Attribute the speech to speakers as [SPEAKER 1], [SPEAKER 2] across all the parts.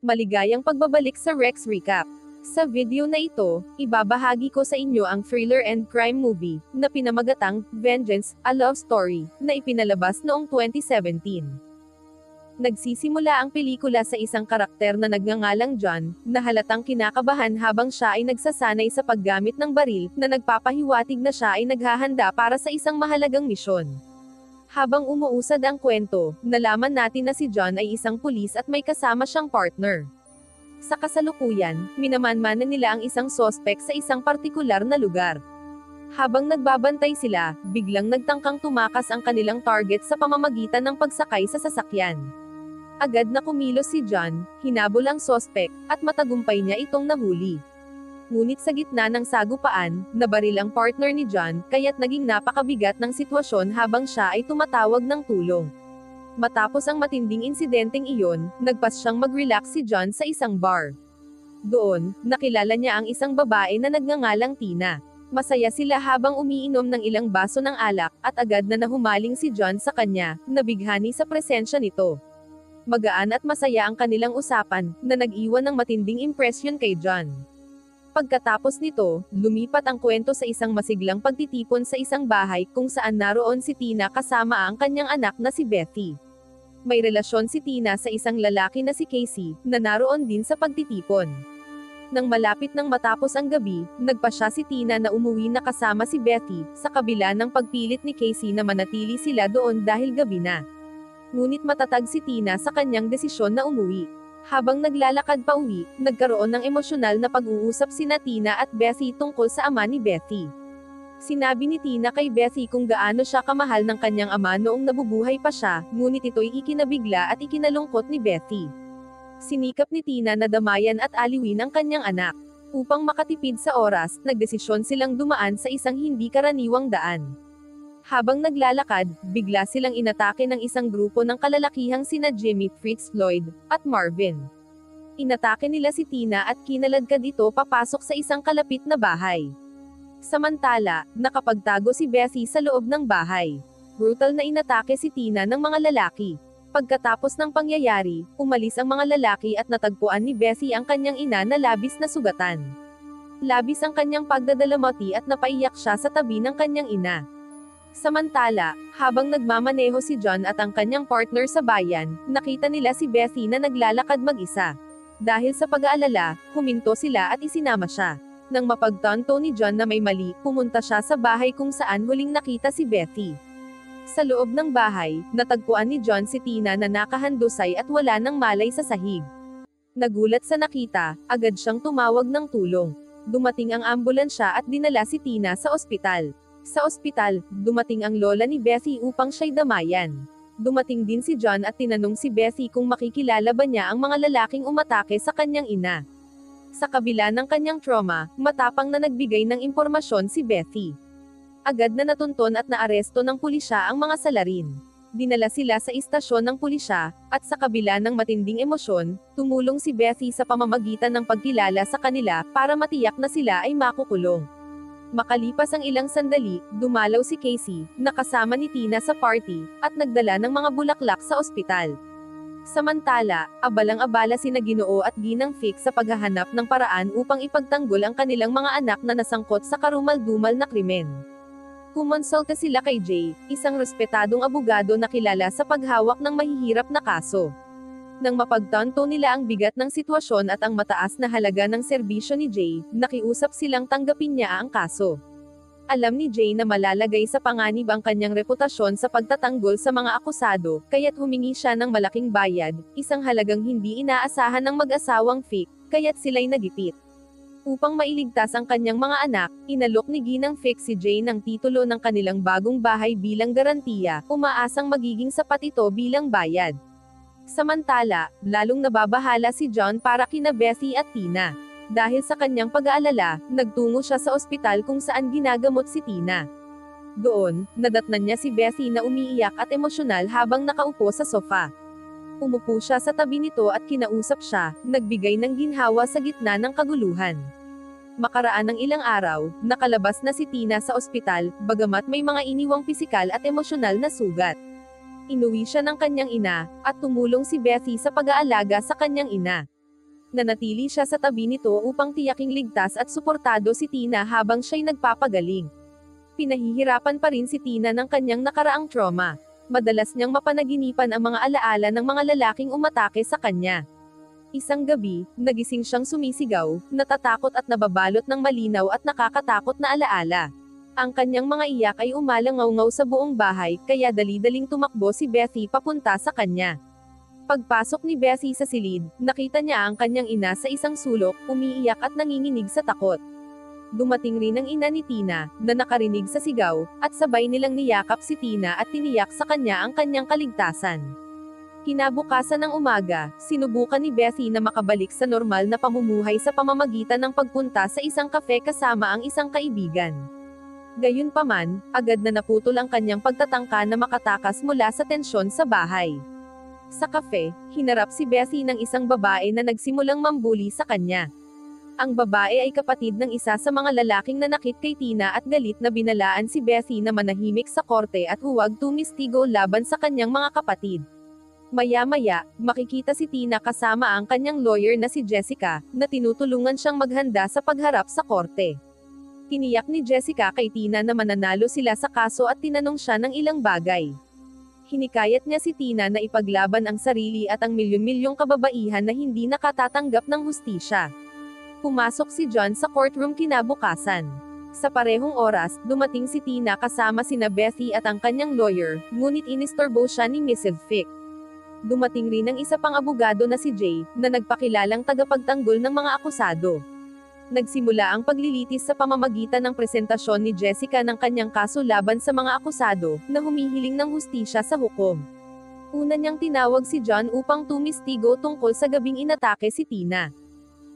[SPEAKER 1] Maligayang pagbabalik sa Rex Recap. Sa video na ito, ibabahagi ko sa inyo ang thriller and crime movie na pinamagatang Vengeance, a Love Story na ipinalabas noong 2017. Nagsisimula ang pelikula sa isang karakter na nagngangalang John, na halatang kinakabahan habang siya ay nagsasanay sa paggamit ng baril, na nagpapahiwatig na siya ay naghahanda para sa isang mahalagang misyon. Habang umuusad ang kwento, nalaman natin na si John ay isang pulis at may kasama siyang partner. Sa kasalukuyan, minamanmanan nila ang isang sospek sa isang partikular na lugar. Habang nagbabantay sila, biglang nagtangkang tumakas ang kanilang target sa pamamagitan ng pagsakay sa sasakyan. Agad na kumilos si John, hinabol ang sospek, at matagumpay niya itong nahuli. Ngunit sa gitna ng sagupaan, nabaril ang partner ni John, kaya't naging napakabigat ng sitwasyon habang siya ay tumatawag ng tulong. Matapos ang matinding insidenteng iyon, nagpas siyang mag-relax si John sa isang bar. Doon, nakilala niya ang isang babae na nagngangalang Tina. Masaya sila habang umiinom ng ilang baso ng alak, at agad na nahumaling si John sa kanya, nabighani sa presensya nito. Magaan at masaya ang kanilang usapan, na nag-iwan ng matinding impresyon kay John. Pagkatapos nito, lumipat ang kwento sa isang masiglang pagtitipon sa isang bahay kung saan naroon si Tina kasama ang kanyang anak na si Betty. May relasyon si Tina sa isang lalaki na si Casey, na naroon din sa pagtitipon. Nang malapit nang matapos ang gabi, nagpasya si Tina na umuwi na kasama si Betty, sa kabila ng pagpilit ni Casey na manatili sila doon dahil gabi na. Ngunit matatag si Tina sa kanyang desisyon na umuwi. Habang naglalakad pa uwi, nagkaroon ng emosyonal na pag-uusap sina Tina at Betty tungkol sa ama ni Betty. Sinabi ni Tina kay Betty kung gaano siya kamahal ng kanyang ama noong nabubuhay pa siya, ngunit ito'y ikinabigla at ikinalungkot ni Betty. Sinikap ni Tina na damayan at aliwin ang kanyang anak. Upang makatipid sa oras, nagdesisyon silang dumaan sa isang hindi karaniwang daan. Habang naglalakad, bigla silang inatake ng isang grupo ng kalalakihang sina Jimmy, Fritz, Lloyd, at Marvin. Inatake nila si Tina at kinaladkad ito papasok sa isang kalapit na bahay. Samantala, nakapagtago si Betty sa loob ng bahay. Brutal na inatake si Tina ng mga lalaki. Pagkatapos ng pangyayari, umalis ang mga lalaki at natagpuan ni Betty ang kanyang ina na labis na sugatan. Labis ang kanyang pagdadalamati at napaiyak siya sa tabi ng kanyang ina. Samantala, habang nagmamaneho si John at ang kanyang partner sa bayan, nakita nila si Betty na naglalakad mag-isa. Dahil sa pag-aalala, huminto sila at isinama siya. Nang mapagtanto ni John na may mali, pumunta siya sa bahay kung saan huling nakita si Betty. Sa loob ng bahay, natagpuan ni John si Tina na nakahandusay at wala ng malay sa sahig. Nagulat sa nakita, agad siyang tumawag ng tulong. Dumating ang ambulansya at dinala si Tina sa ospital. Sa ospital, dumating ang lola ni Betty upang siya'y damayan. Dumating din si John at tinanong si Betty kung makikilala ba niya ang mga lalaking umatake sa kanyang ina. Sa kabila ng kanyang trauma, matapang na nagbigay ng impormasyon si Betty. Agad na natunton at naaresto ng pulisya ang mga salarin. Dinala sila sa istasyon ng pulisya, at sa kabila ng matinding emosyon, tumulong si Betty sa pamamagitan ng pagkilala sa kanila para matiyak na sila ay makukulong. Makalipas ang ilang sandali, dumalaw si Casey, na kasama ni Tina sa party, at nagdala ng mga bulaklak sa ospital. Samantala, abalang-abala sina Ginoo at Ginang Fix sa paghahanap ng paraan upang ipagtanggol ang kanilang mga anak na nasangkot sa karumal-dumal na krimen. Kumonsulta sila kay Jay, isang respetadong abogado na kilala sa paghawak ng mahihirap na kaso. Nang mapagtanto nila ang bigat ng sitwasyon at ang mataas na halaga ng serbisyo ni Jay, nakiusap silang tanggapin niya ang kaso. Alam ni Jay na malalagay sa panganib ang kanyang reputasyon sa pagtatanggol sa mga akusado, kaya't humingi siya ng malaking bayad, isang halagang hindi inaasahan ng mag-asawang Fick, kaya't sila'y nagipit. Upang mailigtas ang kanyang mga anak, inalok ni Ginang Fick si Jay ng titulo ng kanilang bagong bahay bilang garantiya, umaasang magiging sapat ito bilang bayad. Samantala, lalong nababahala si John para kina Betty at Tina. Dahil sa kanyang pag-aalala, nagtungo siya sa ospital kung saan ginagamot si Tina. Doon, nadatnan niya si Betty na umiiyak at emosyonal habang nakaupo sa sofa. Umupo siya sa tabi nito at kinausap siya, nagbigay ng ginhawa sa gitna ng kaguluhan. Makaraan ng ilang araw, nakalabas na si Tina sa ospital, bagamat may mga iniwang pisikal at emosyonal na sugat. Inuwi siya ng kanyang ina, at tumulong si Betty sa pag-aalaga sa kanyang ina. Nanatili siya sa tabi nito upang tiyaking ligtas at suportado si Tina habang siya'y nagpapagaling. Pinahihirapan pa rin si Tina ng kanyang nakaraang trauma. Madalas niyang mapanaginipan ang mga alaala ng mga lalaking umatake sa kanya. Isang gabi, nagising siyang sumisigaw, natatakot at nababalot ng malinaw at nakakatakot na alaala. Ang kanyang mga iyak ay umalangaw-ngaw sa buong bahay, kaya dali-daling tumakbo si Bethy papunta sa kanya. Pagpasok ni Bethy sa silid, nakita niya ang kanyang ina sa isang sulok, umiiyak at nanginginig sa takot. Dumating rin ang ina ni Tina, na nakarinig sa sigaw, at sabay nilang niyakap si Tina at tiniyak sa kanya ang kanyang kaligtasan. Kinabukasan ng umaga, sinubukan ni Bethy na makabalik sa normal na pamumuhay sa pamamagitan ng pagpunta sa isang kafe kasama ang isang kaibigan. Gayunpaman, agad na naputol ang kanyang pagtatangka na makatakas mula sa tensyon sa bahay. Sa kafe, hinarap si Bethy ng isang babae na nagsimulang mambuli sa kanya. Ang babae ay kapatid ng isa sa mga lalaking nanakit kay Tina at galit na binalaan si Bethy na manahimik sa korte at huwag tumistigo laban sa kanyang mga kapatid. Maya-maya, makikita si Tina kasama ang kanyang lawyer na si Jessica, na tinutulungan siyang maghanda sa pagharap sa korte. Tiniyak ni Jessica kay Tina na mananalo sila sa kaso at tinanong siya ng ilang bagay. Hinikayat niya si Tina na ipaglaban ang sarili at ang milyon-milyong kababaihan na hindi nakatatanggap ng hustisya. Pumasok si John sa courtroom kinabukasan. Sa parehong oras, dumating si Tina kasama sina Bethy at ang kanyang lawyer, ngunit inistorbo siya ni Mrs. Fick. Dumating rin ang isa pang abogado na si Jay, na nagpakilalang tagapagtanggol ng mga akusado. Nagsimula ang paglilitis sa pamamagitan ng presentasyon ni Jessica ng kanyang kaso laban sa mga akusado, na humihiling ng hustisya sa hukom. Una niyang tinawag si John upang tumistigo tungkol sa gabing inatake si Tina.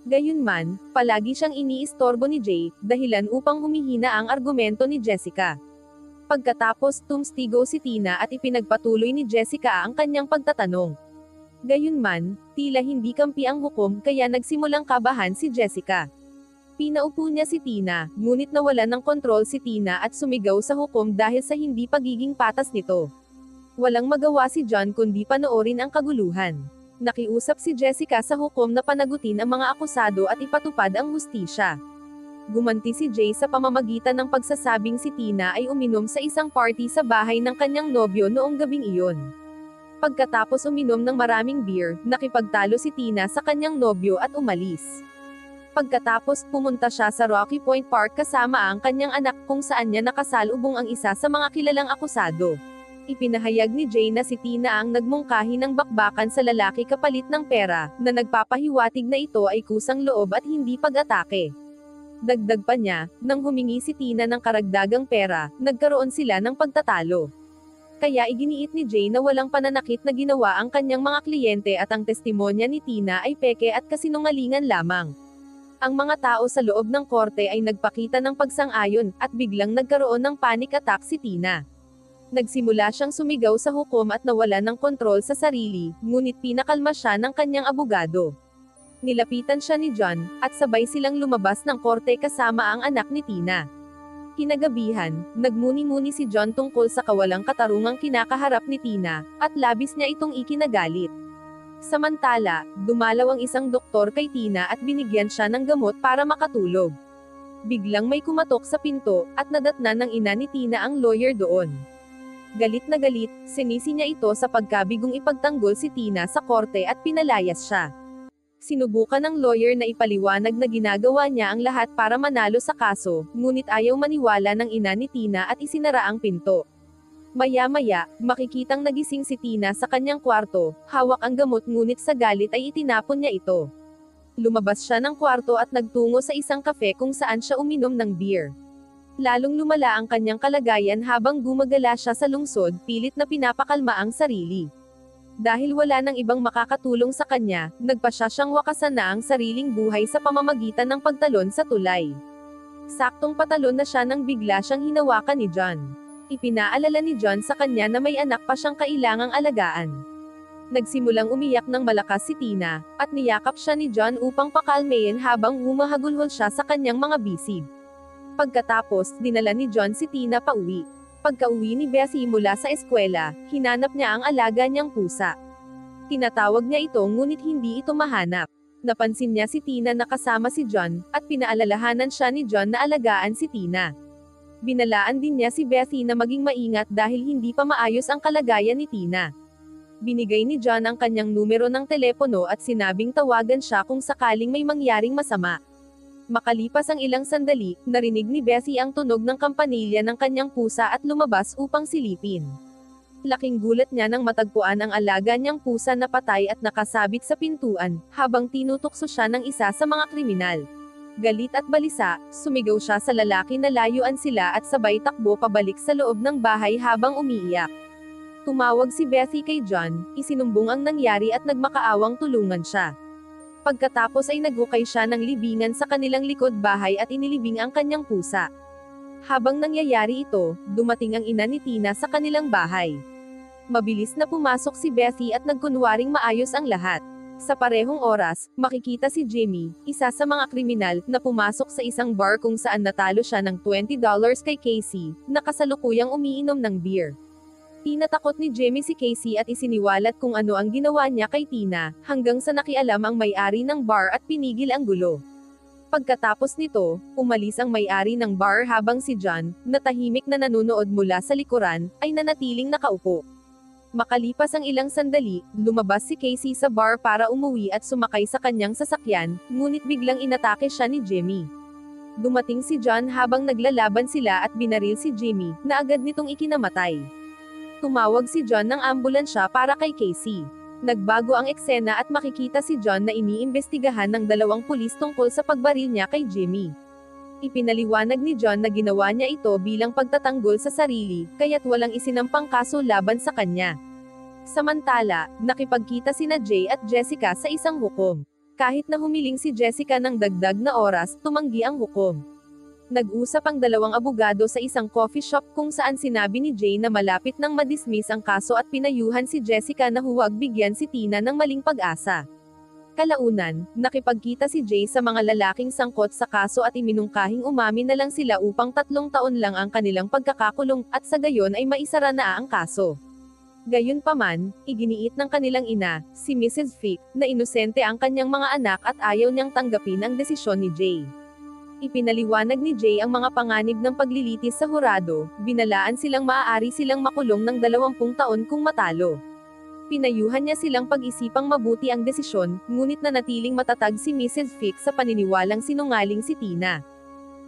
[SPEAKER 1] Gayunman, palagi siyang iniistorbo ni Jay, dahilan upang humihina ang argumento ni Jessica. Pagkatapos tumistigo si Tina at ipinagpatuloy ni Jessica ang kanyang pagtatanong. Gayunman, tila hindi kampi ang hukom kaya nagsimulang kabahan si Jessica. Pinaupo niya si Tina, ngunit nawalan ng kontrol si Tina at sumigaw sa hukom dahil sa hindi pagiging patas nito. Walang magawa si John kundi panoorin ang kaguluhan. Nakiusap si Jessica sa hukom na panagutin ang mga akusado at ipatupad ang hustisya. Gumanti si Jay sa pamamagitan ng pagsasabing si Tina ay uminom sa isang party sa bahay ng kanyang nobyo noong gabing iyon. Pagkatapos uminom ng maraming beer, nakipagtalo si Tina sa kanyang nobyo at umalis. Pagkatapos pumunta siya sa Rocky Point Park kasama ang kanyang anak kung saan niya nakasalubong ang isa sa mga kilalang akusado. Ipinahayag ni Jay na si Tina ang nagmungkahi ng bakbakan sa lalaki kapalit ng pera, na nagpapahiwatig na ito ay kusang loob at hindi pag-atake. Dagdag pa niya, nang humingi si Tina ng karagdagang pera, nagkaroon sila ng pagtatalo. Kaya iginiit ni Jay na walang pananakit na ginawa ang kanyang mga kliyente at ang testimonya ni Tina ay peke at kasinungalingan lamang. Ang mga tao sa loob ng korte ay nagpakita ng pagsang-ayon, at biglang nagkaroon ng panic attack si Tina. Nagsimula siyang sumigaw sa hukom at nawalan ng kontrol sa sarili, ngunit pinakalma siya ng kanyang abogado. Nilapitan siya ni John, at sabay silang lumabas ng korte kasama ang anak ni Tina. Kinagabihan, nagmuni-muni si John tungkol sa kawalang katarungang kinakaharap ni Tina, at labis niya itong ikinagalit. Samantala, dumalaw ang isang doktor kay Tina at binigyan siya ng gamot para makatulog. Biglang may kumatok sa pinto, at nadatnan ng ina ni Tina ang lawyer doon. Galit na galit, sinisi niya ito sa pagkabigong ipagtanggol si Tina sa korte at pinalayas siya. Sinubukan ng lawyer na ipaliwanag na ginagawa niya ang lahat para manalo sa kaso, ngunit ayaw maniwala ng ina ni Tina at isinara ang pinto. Maya-maya, makikitang nagising si Tina sa kanyang kwarto, hawak ang gamot ngunit sa galit ay itinapon niya ito. Lumabas siya ng kwarto at nagtungo sa isang kafe kung saan siya uminom ng beer. Lalong lumala ang kanyang kalagayan habang gumagala siya sa lungsod, pilit na pinapakalma ang sarili. Dahil wala nang ibang makakatulong sa kanya, nagpasya siyang wakasan na ang sariling buhay sa pamamagitan ng pagtalon sa tulay. Saktong patalon na siya nang bigla siyang hinawakan ni John. Ipinaalala ni John sa kanya na may anak pa siyang kailangang alagaan. Nagsimulang umiyak ng malakas si Tina, at niyakap siya ni John upang pakalmayin habang humahagulhol siya sa kanyang mga bisig. Pagkatapos, dinala ni John si Tina pauwi. Pagka-uwi ni Bethy mula sa eskwela, hinanap niya ang alaga niyang pusa. Tinatawag niya ito ngunit hindi ito mahanap. Napansin niya si Tina na kasama si John, at pinaalalahanan siya ni John na alagaan si Tina. Binalaan din niya si Bethy na maging maingat dahil hindi pa maayos ang kalagayan ni Tina. Binigay ni John ang kanyang numero ng telepono at sinabing tawagan siya kung sakaling may mangyaring masama. Makalipas ang ilang sandali, narinig ni Bethy ang tunog ng kampanilya ng kanyang pusa at lumabas upang silipin. Laking gulat niya nang matagpuan ang alaga niyang pusa na patay at nakasabit sa pintuan, habang tinutukso siya ng isa sa mga kriminal. Galit at balisa, sumigaw siya sa lalaki na layuan sila at sabay takbo pabalik sa loob ng bahay habang umiiyak. Tumawag si Bethy kay John, isinumbong ang nangyari at nagmakaawang tulungan siya. Pagkatapos ay naghukay siya ng libingan sa kanilang likod bahay at inilibing ang kanyang pusa. Habang nangyayari ito, dumating ang ina ni Tina sa kanilang bahay. Mabilis na pumasok si Bethy at nagkunwaring maayos ang lahat. Sa parehong oras, makikita si Jimmy, isa sa mga kriminal, na pumasok sa isang bar kung saan natalo siya ng $20 kay Casey, na kasalukuyang umiinom ng beer. Tinatakot ni Jimmy si Casey at isiniwalat kung ano ang ginawa niya kay Tina, hanggang sa nakialam ang may-ari ng bar at pinigil ang gulo. Pagkatapos nito, umalis ang may-ari ng bar habang si John, na tahimik na nanunood mula sa likuran, ay nanatiling nakaupo. Makalipas ang ilang sandali, lumabas si Casey sa bar para umuwi at sumakay sa kanyang sasakyan, ngunit biglang inatake siya ni Jimmy. Dumating si John habang naglalaban sila at binaril si Jimmy, na agad nitong ikinamatay. Tumawag si John ng ambulansya para kay Casey. Nagbago ang eksena at makikita si John na iniimbestigahan ng dalawang pulis tungkol sa pagbaril niya kay Jimmy. Ipinaliwanag ni John na ginawa niya ito bilang pagtatanggol sa sarili, kaya't walang isinampang kaso laban sa kanya. Samantala, nakipagkita sina Jay at Jessica sa isang hukom. Kahit na humiling si Jessica ng dagdag na oras, tumanggi ang hukom. Nag-usap ang dalawang abogado sa isang coffee shop kung saan sinabi ni Jay na malapit nang madismiss ang kaso at pinayuhan si Jessica na huwag bigyan si Tina ng maling pag-asa. Kalaunan, nakipagkita si Jay sa mga lalaking sangkot sa kaso at iminungkahing umamin na lang sila upang 3 taon lang ang kanilang pagkakakulong, at sa gayon ay maisara na ang kaso. Gayunpaman, iginiit ng kanilang ina, si Mrs. Fick, na inosente ang kanyang mga anak at ayaw niyang tanggapin ang desisyon ni Jay. Ipinaliwanag ni Jay ang mga panganib ng paglilitis sa hurado, binalaan silang maaari silang makulong ng 20 taon kung matalo. Pinayuhan niya silang pag-isipang mabuti ang desisyon, ngunit nanatiling matatag si Mrs. Fick sa paniniwalang sinungaling si Tina.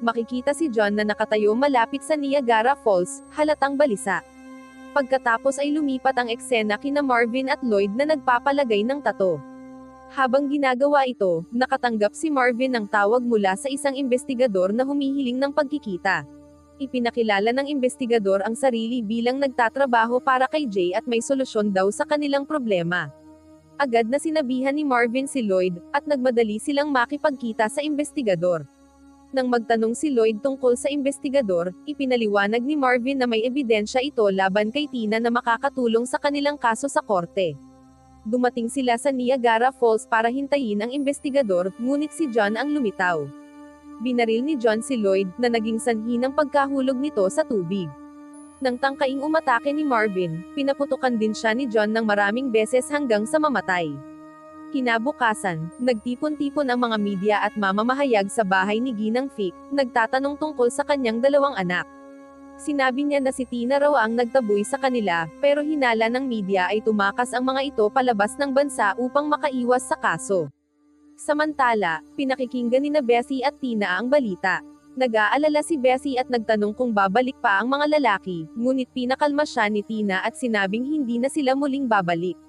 [SPEAKER 1] Makikita si John na nakatayo malapit sa Niagara Falls, halatang balisa. Pagkatapos ay lumipat ang eksena kina Marvin at Lloyd na nagpapalagay ng tato. Habang ginagawa ito, nakatanggap si Marvin ng tawag mula sa isang investigador na humihiling ng pagkikita. Ipinakilala ng investigador ang sarili bilang nagtatrabaho para kay Jay at may solusyon daw sa kanilang problema. Agad na sinabihan ni Marvin si Lloyd, at nagmadali silang makipagkita sa investigador. Nang magtanong si Lloyd tungkol sa investigador, ipinaliwanag ni Marvin na may ebidensya ito laban kay Tina na makakatulong sa kanilang kaso sa korte. Dumating sila sa Niagara Falls para hintayin ang investigador, ngunit si John ang lumitaw. Binaril ni John si Lloyd, na naging sanhi ng pagkahulog nito sa tubig. Nang tangkaing umatake ni Marvin, pinaputukan din siya ni John ng maraming beses hanggang sa mamatay. Kinabukasan, nagtipon-tipon ang mga media at mamamahayag sa bahay ni Ginang Fick, nagtatanong tungkol sa kanyang 2 anak. Sinabi niya na si Tina raw ang nagtaboy sa kanila, pero hinala ng media ay tumakas ang mga ito palabas ng bansa upang makaiwas sa kaso. Samantala, pinakikinggan ni Bethy at Tina ang balita. Nag-aalala si Bethy at nagtanong kung babalik pa ang mga lalaki, ngunit pinakalma siya ni Tina at sinabing hindi na sila muling babalik.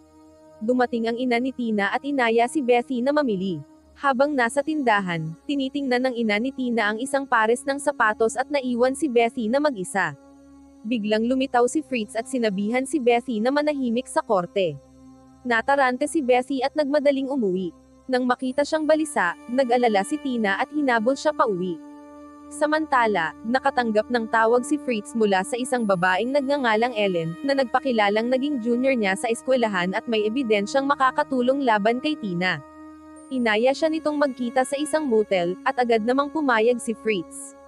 [SPEAKER 1] Dumating ang ina ni Tina at inaya si Bethy na mamili. Habang nasa tindahan, tinitingnan ng ina ni Tina ang isang pares ng sapatos at naiwan si Bethy na mag-isa. Biglang lumitaw si Fritz at sinabihan si Bethy na manahimik sa korte. Natarante si Bethy at nagmadaling umuwi. Nang makita siyang balisa, nag-alala si Tina at hinabol siya pauwi. Samantala, nakatanggap ng tawag si Fritz mula sa isang babaeng nagngangalang Ellen, na nagpakilalang naging junior niya sa eskwelahan at may ebidensyang makakatulong laban kay Tina. Inaya siya nitong magkita sa isang motel, at agad namang pumayag si Fritz.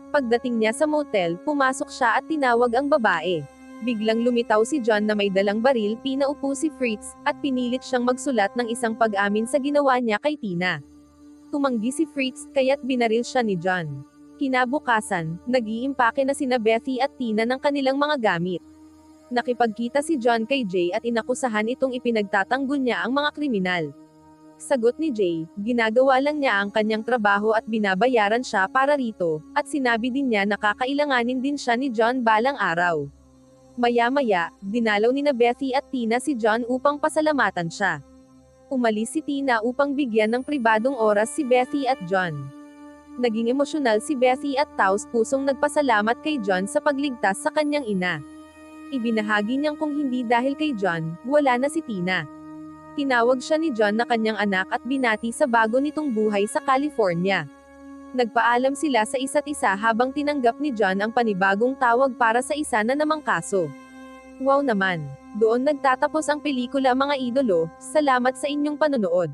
[SPEAKER 1] Pagdating niya sa motel, pumasok siya at tinawag ang babae. Biglang lumitaw si John na may dalang baril, pinaupo si Fritz, at pinilit siyang magsulat ng isang pag-amin sa ginawa niya kay Tina. Tumanggi si Fritz, kaya't binaril siya ni John. Kinabukasan, nag-iimpake na sina Bethy at Tina ng kanilang mga gamit. Nakipagkita si John kay Jay at inakusahan itong ipinagtatanggol niya ang mga kriminal. Sagot ni Jay, ginagawa lang niya ang kanyang trabaho at binabayaran siya para rito, at sinabi din niya na kakailanganin din siya ni John balang araw. Maya-maya, dinalaw ni Bethy at Tina si John upang pasalamatan siya. Umalis si Tina upang bigyan ng pribadong oras si Bethy at John. Naging emosyonal si Bethy at taos-pusong nagpasalamat kay John sa pagligtas sa kanyang ina. Ibinahagi niyang kung hindi dahil kay John, wala na si Tina. Tinawag siya ni John na kanyang anak at binati sa bago nitong buhay sa California. Nagpaalam sila sa isa't isa habang tinanggap ni John ang panibagong tawag para sa isa na namang kaso. Wow naman! Doon nagtatapos ang pelikula mga idolo, salamat sa inyong panonood.